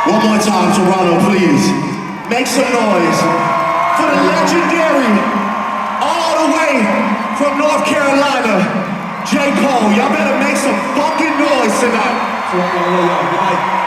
One more time, Toronto, please. Make some noise for the legendary, all the way from North Carolina, J. Cole. Y'all better make some fucking noise tonight.